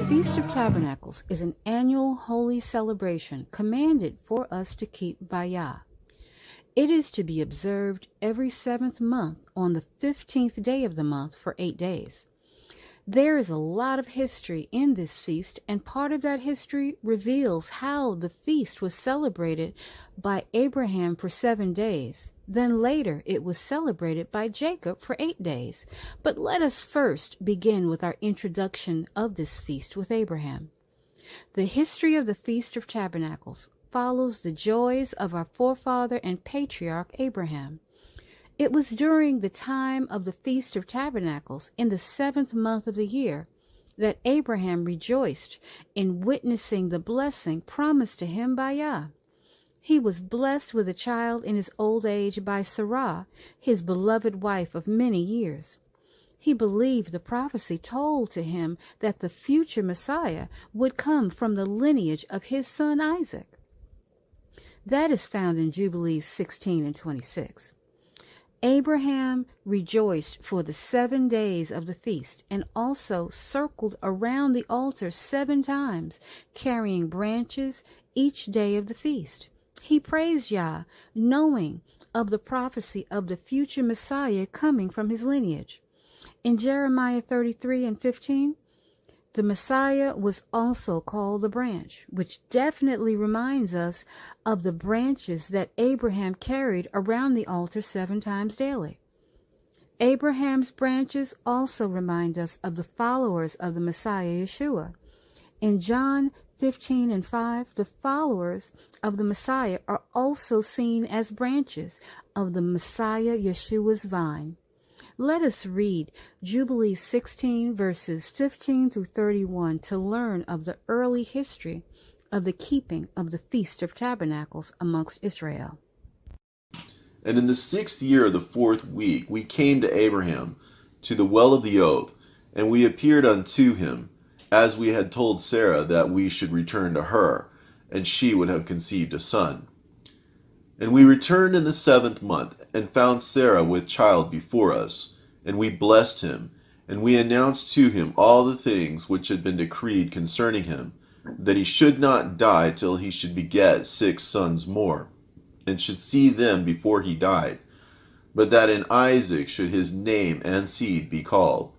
Feast of Tabernacles is an annual holy celebration commanded for us to keep by Yah. It is to be observed every 7th month on the 15th day of the month for 8 days. There is a lot of history in this feast, and part of that history reveals how the feast was celebrated by Abraham for 7 days. Then later it was celebrated by Jacob for 8 days. But let us first begin with our introduction of this feast with Abraham. The history of the Feast of Tabernacles follows the joys of our forefather and patriarch Abraham. It was during the time of the Feast of Tabernacles in the 7th month of the year that Abraham rejoiced in witnessing the blessing promised to him by Yah. He was blessed with a child in his old age by Sarah, his beloved wife of many years. He believed the prophecy told to him that the future Messiah would come from the lineage of his son Isaac. That is found in Jubilees 16 and 26. Abraham rejoiced for the 7 days of the feast and also circled around the altar 7 times, carrying branches each day of the feast. He praised Yah, knowing of the prophecy of the future Messiah coming from his lineage. In Jeremiah 33 and 15, the Messiah was also called the branch, which definitely reminds us of the branches that Abraham carried around the altar 7 times daily. Abraham's branches also remind us of the followers of the Messiah Yeshua. In John 15 and 5, the followers of the Messiah are also seen as branches of the Messiah Yeshua's vine. Let us read Jubilees 16 verses 15 through 31 to learn of the early history of the keeping of the Feast of Tabernacles amongst Israel. And in the 6th year of the 4th week we came to Abraham, to the well of the oath, and we appeared unto him, as we had told Sarah that we should return to her, and she would have conceived a son. And we returned in the 7th month, and found Sarah with child before us. And we blessed him, and we announced to him all the things which had been decreed concerning him, that he should not die till he should beget 6 sons more, and should see them before he died, but that in Isaac should his name and seed be called,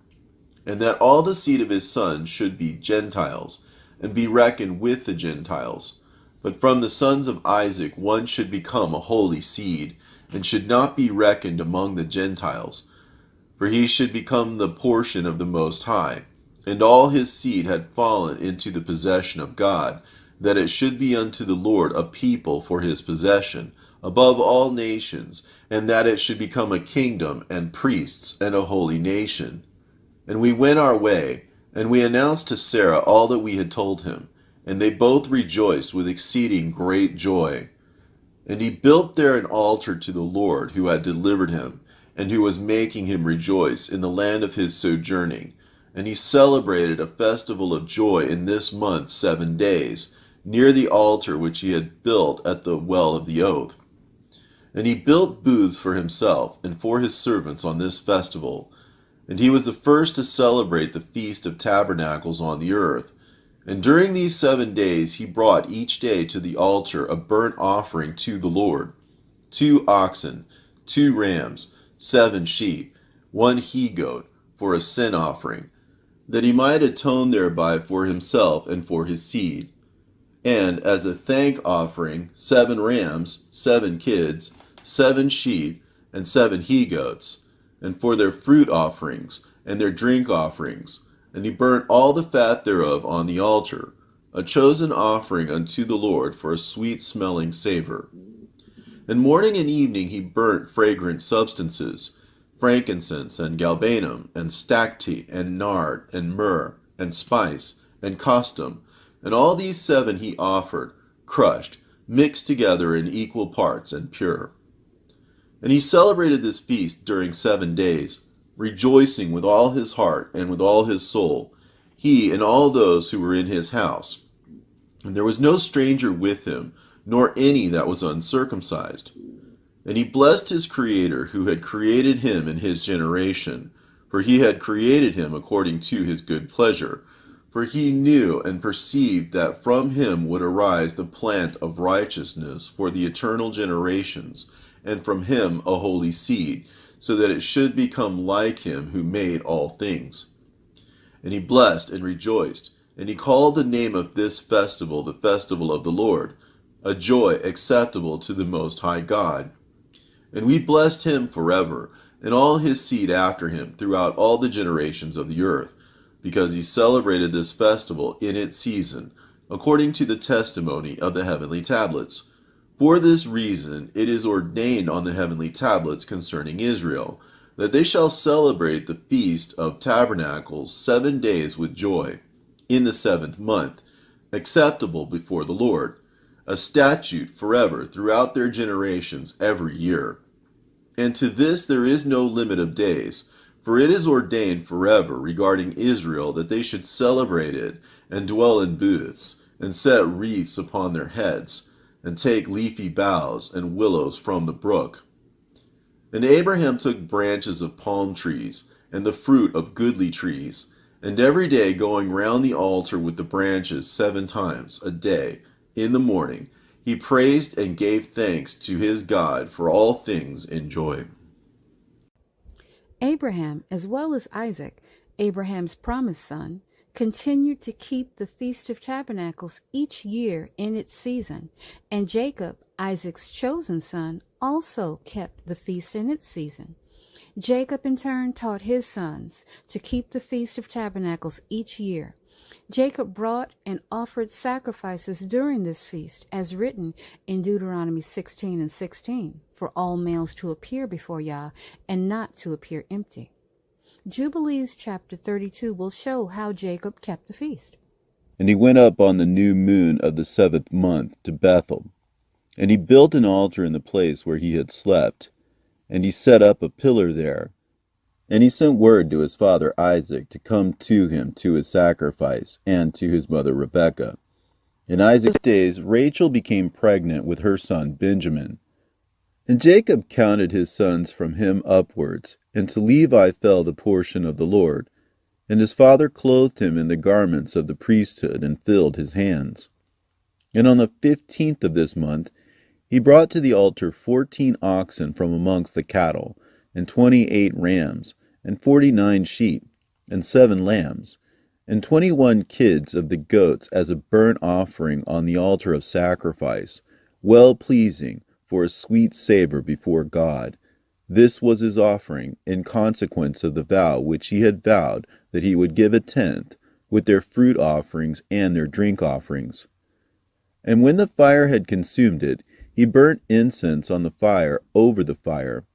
and that all the seed of his sons should be Gentiles, and be reckoned with the Gentiles. But from the sons of Isaac one should become a holy seed, and should not be reckoned among the Gentiles, for he should become the portion of the Most High. And all his seed had fallen into the possession of God, that it should be unto the Lord a people for his possession, above all nations, and that it should become a kingdom and priests and a holy nation. And we went our way, and we announced to Sarah all that we had told him, and they both rejoiced with exceeding great joy. And he built there an altar to the Lord who had delivered him, and who was making him rejoice in the land of his sojourning. And he celebrated a festival of joy in this month 7 days, near the altar which he had built at the well of the oath. And he built booths for himself and for his servants on this festival. And he was the first to celebrate the Feast of Tabernacles on the earth. And during these 7 days he brought each day to the altar a burnt offering to the Lord, 2 oxen, 2 rams, 7 sheep, 1 he-goat, for a sin offering, that he might atone thereby for himself and for his seed. And as a thank offering, 7 rams, 7 kids, 7 sheep, and 7 he-goats, and for their fruit offerings, and their drink offerings. And he burnt all the fat thereof on the altar, a chosen offering unto the Lord for a sweet-smelling savor. And morning and evening he burnt fragrant substances, frankincense, and galbanum, and stacte, and nard, and myrrh, and spice, and costum, and all these 7 he offered, crushed, mixed together in equal parts, and pure. And he celebrated this feast during 7 days, rejoicing with all his heart and with all his soul, he and all those who were in his house. And there was no stranger with him, nor any that was uncircumcised. And he blessed his Creator, who had created him in his generation, for he had created him according to his good pleasure. For he knew and perceived that from him would arise the plant of righteousness for the eternal generations, and from him a holy seed, so that it should become like him who made all things. And he blessed and rejoiced, and he called the name of this festival the festival of the Lord, a joy acceptable to the Most High God. And we blessed him forever, and all his seed after him throughout all the generations of the earth, because he celebrated this festival in its season, according to the testimony of the heavenly tablets. For this reason it is ordained on the heavenly tablets concerning Israel, that they shall celebrate the feast of tabernacles 7 days with joy, in the 7th month, acceptable before the Lord, a statute forever throughout their generations every year. And to this there is no limit of days, for it is ordained forever regarding Israel that they should celebrate it, and dwell in booths, and set wreaths upon their heads, and take leafy boughs and willows from the brook. And Abraham took branches of palm trees, and the fruit of goodly trees, and every day going round the altar with the branches 7 times a day, in the morning, he praised and gave thanks to his God for all things in joy. Abraham, as well as Isaac, Abraham's promised son, continued to keep the Feast of Tabernacles each year in its season, and Jacob, Isaac's chosen son, also kept the feast in its season. Jacob in turn taught his sons to keep the Feast of Tabernacles each year. Jacob brought and offered sacrifices during this feast, as written in Deuteronomy 16:16, for all males to appear before Yah and not to appear empty. Jubilees chapter 32 will show how Jacob kept the feast. And he went up on the new moon of the 7th month to Bethel. And he built an altar in the place where he had slept, and he set up a pillar there. And he sent word to his father Isaac to come to him to his sacrifice, and to his mother Rebekah. In Isaac's days Rachel became pregnant with her son Benjamin. And Jacob counted his sons from him upwards, and to Levi fell the portion of the Lord. And his father clothed him in the garments of the priesthood, and filled his hands. And on the 15th of this month he brought to the altar 14 oxen from amongst the cattle, and 28 rams, and 49 sheep, and 7 lambs, and 21 kids of the goats as a burnt offering on the altar of sacrifice, well-pleasing for a sweet savor before God. This was his offering, in consequence of the vow which he had vowed that he would give 1/10, with their fruit offerings and their drink offerings. And when the fire had consumed it, he burnt incense on the fire over the fire,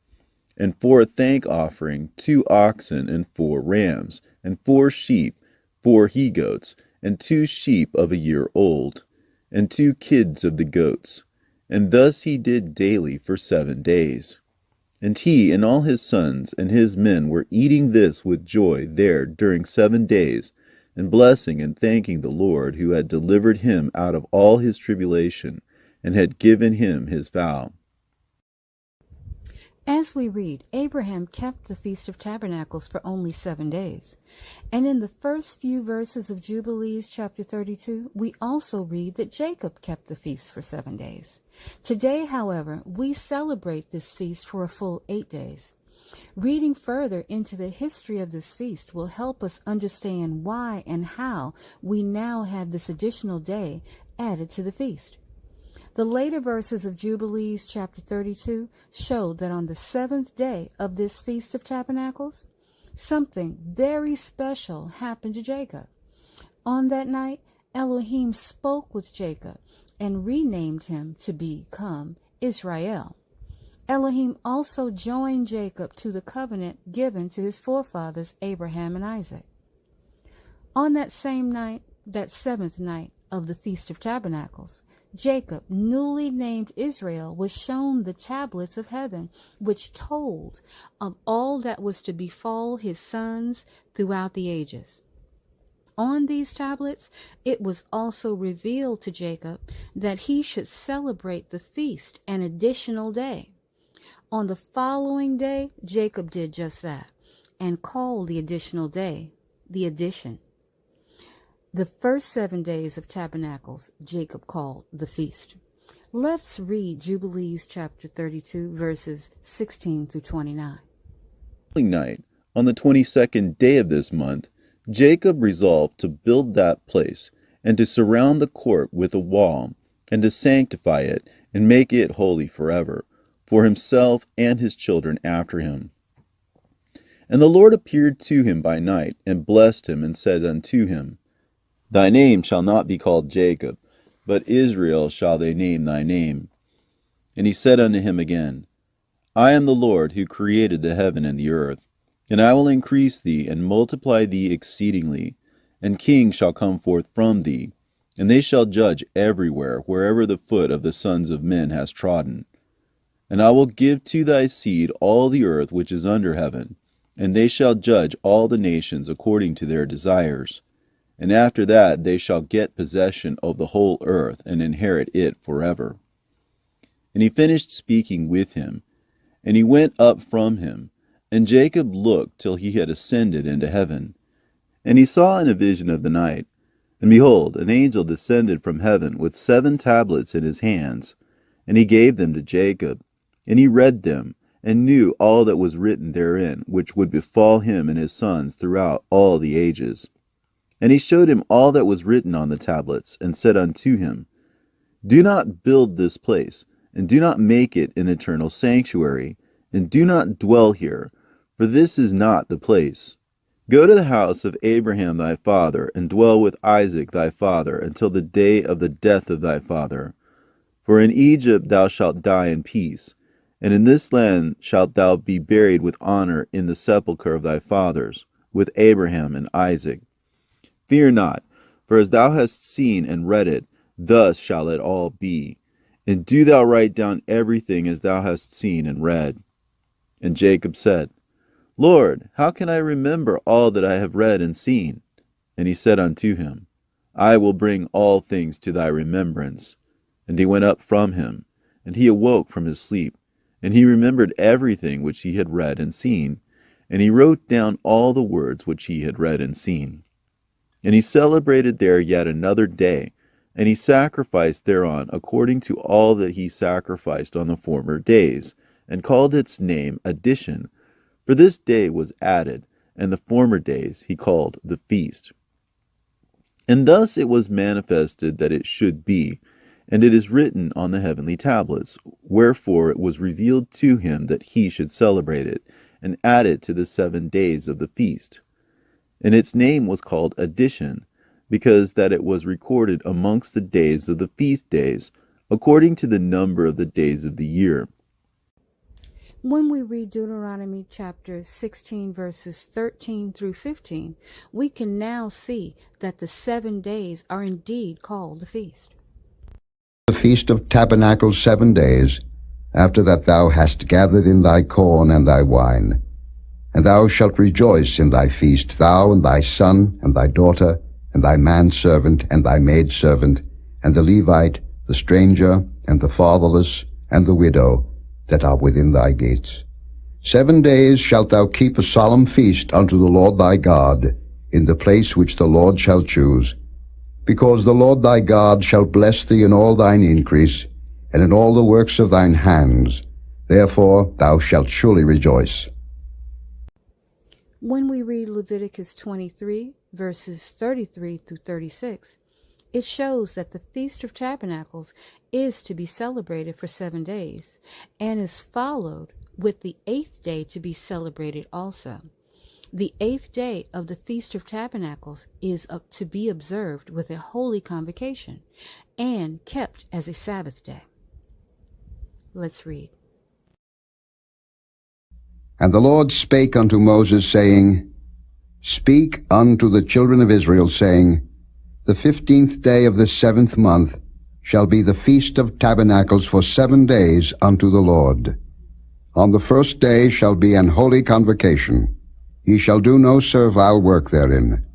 and for a thank offering 2 oxen and 4 rams, and 4 sheep, 4 he-goats, and 2 sheep of a year old, and 2 kids of the goats. And thus he did daily for 7 days. And he and all his sons and his men were eating this with joy there during 7 days, and blessing and thanking the Lord, who had delivered him out of all his tribulation, and had given him his vow. As we read, Abraham kept the Feast of Tabernacles for only 7 days. And in the first few verses of Jubilees chapter 32, we also read that Jacob kept the feast for 7 days. Today, however, we celebrate this feast for a full 8 days. Reading further into the history of this feast will help us understand why and how we now have this additional day added to the feast. The later verses of Jubilees chapter 32 show that on the 7th day of this Feast of Tabernacles, something very special happened to Jacob. On that night, Elohim spoke with Jacob and renamed him to become Israel. Elohim also joined Jacob to the covenant given to his forefathers Abraham and Isaac. On that same night, that 7th night of the Feast of Tabernacles, Jacob, newly named Israel, was shown the tablets of heaven, which told of all that was to befall his sons throughout the ages. On these tablets, it was also revealed to Jacob that he should celebrate the feast an additional day. On the following day, Jacob did just that, and called the additional day the addition. The first 7 days of Tabernacles Jacob called the feast. Let's read Jubilees chapter 32, verses 16 through 29. Night, on the 22nd day of this month, Jacob resolved to build that place, and to surround the court with a wall, and to sanctify it, and make it holy forever, for himself and his children after him. And the Lord appeared to him by night, and blessed him, and said unto him, Thy name shall not be called Jacob, but Israel shall they name thy name. And he said unto him again, I am the Lord who created the heaven and the earth, and I will increase thee and multiply thee exceedingly, and kings shall come forth from thee, and they shall judge everywhere, wherever the foot of the sons of men has trodden. And I will give to thy seed all the earth which is under heaven, and they shall judge all the nations according to their desires. And after that they shall get possession of the whole earth, and inherit it forever. And he finished speaking with him, and he went up from him, and Jacob looked till he had ascended into heaven. And he saw in a vision of the night, and behold, an angel descended from heaven with 7 tablets in his hands, and he gave them to Jacob. And he read them, and knew all that was written therein, which would befall him and his sons throughout all the ages. And he showed him all that was written on the tablets, and said unto him, Do not build this place, and do not make it an eternal sanctuary, and do not dwell here, for this is not the place. Go to the house of Abraham thy father, and dwell with Isaac thy father, until the day of the death of thy father. For in Egypt thou shalt die in peace, and in this land shalt thou be buried with honor in the sepulchre of thy fathers, with Abraham and Isaac. Fear not, for as thou hast seen and read it, thus shall it all be. And do thou write down everything as thou hast seen and read. And Jacob said, Lord, how can I remember all that I have read and seen? And he said unto him, I will bring all things to thy remembrance. And he went up from him, and he awoke from his sleep, and he remembered everything which he had read and seen, and he wrote down all the words which he had read and seen. And he celebrated there yet another day, and he sacrificed thereon according to all that he sacrificed on the former days, and called its name Addition, for this day was added, and the former days he called the feast. And thus it was manifested that it should be, and it is written on the heavenly tablets, wherefore it was revealed to him that he should celebrate it, and add it to the 7 days of the feast. And its name was called Addition, because that it was recorded amongst the days of the feast days, according to the number of the days of the year. When we read Deuteronomy chapter 16, verses 13 through 15, we can now see that the 7 days are indeed called the feast. The feast of tabernacles 7 days, after that thou hast gathered in thy corn and thy wine. And thou shalt rejoice in thy feast, thou and thy son and thy daughter, and thy manservant and thy maidservant, and the Levite, the stranger, and the fatherless, and the widow, that are within thy gates. 7 days shalt thou keep a solemn feast unto the Lord thy God, in the place which the Lord shall choose. Because the Lord thy God shall bless thee in all thine increase, and in all the works of thine hands. Therefore thou shalt surely rejoice. When we read Leviticus 23, verses 33 through 36, it shows that the Feast of Tabernacles is to be celebrated for 7 days, and is followed with the 8th day to be celebrated also. The 8th day of the Feast of Tabernacles is to be observed with a holy convocation, and kept as a Sabbath day. Let's read. And the Lord spake unto Moses, saying, Speak unto the children of Israel, saying, The 15th day of the 7th month shall be the Feast of Tabernacles for 7 days unto the Lord. On the first day shall be an holy convocation. Ye shall do no servile work therein.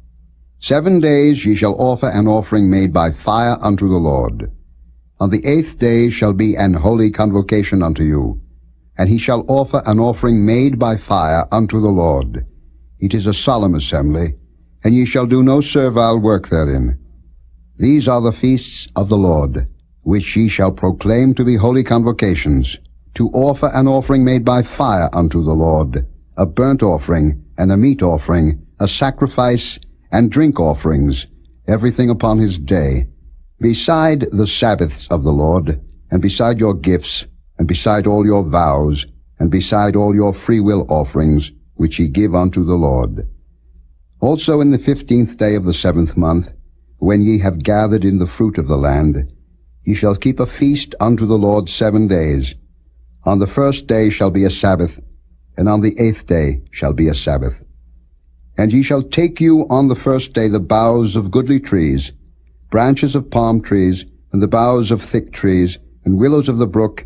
7 days ye shall offer an offering made by fire unto the Lord. On the 8th day shall be an holy convocation unto you, and he shall offer an offering made by fire unto the Lord. It is a solemn assembly. and ye shall do no servile work therein. These are the feasts of the Lord, which ye shall proclaim to be holy convocations, to offer an offering made by fire unto the Lord, a burnt offering, and a meat offering, a sacrifice, and drink offerings, everything upon his day, beside the Sabbaths of the Lord, and beside your gifts, and beside all your vows, and beside all your freewill offerings, which ye give unto the Lord. Also in the 15th day of the 7th month, when ye have gathered in the fruit of the land, ye shall keep a feast unto the Lord 7 days. On the 1st day shall be a Sabbath, and on the 8th day shall be a Sabbath. And ye shall take you on the 1st day the boughs of goodly trees, branches of palm trees, and the boughs of thick trees, and willows of the brook,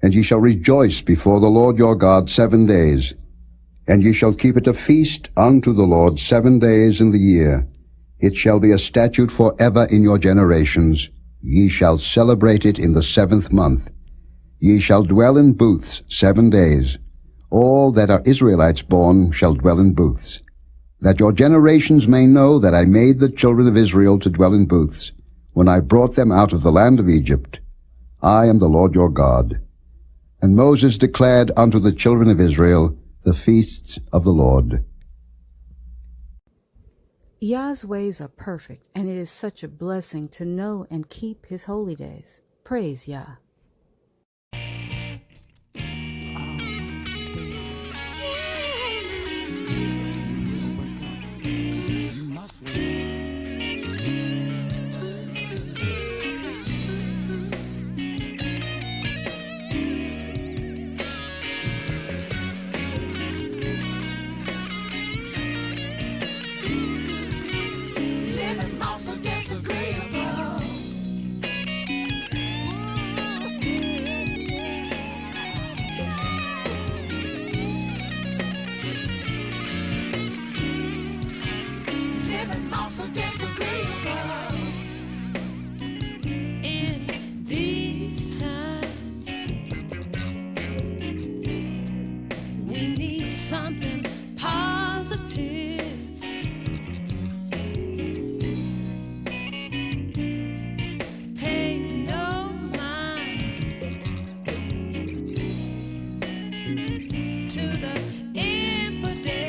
and ye shall rejoice before the Lord your God 7 days. And ye shall keep it a feast unto the Lord 7 days in the year. It shall be a statute forever in your generations. Ye shall celebrate it in the 7th month. Ye shall dwell in booths 7 days. All that are Israelites born shall dwell in booths, that your generations may know that I made the children of Israel to dwell in booths, when I brought them out of the land of Egypt. I am the Lord your God. And Moses declared unto the children of Israel the feasts of the Lord. Yah's ways are perfect, and it is such a blessing to know and keep his holy days. Praise Yah. Something positive. Pay no mind to the infidels.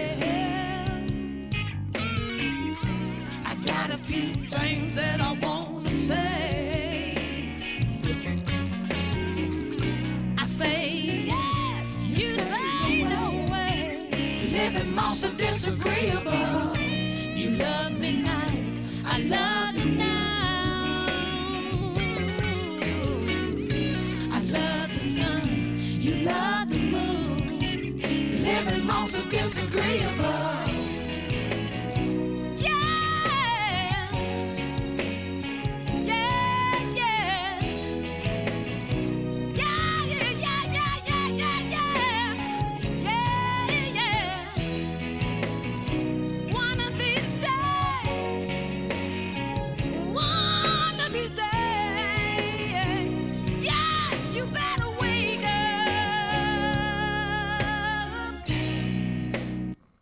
I got a few things that I want to say. I say yes, you say no way. Living amongst the disagreeables. You love me night, I love you now. I love the sun, you love the moon. Living amongst the disagreeables.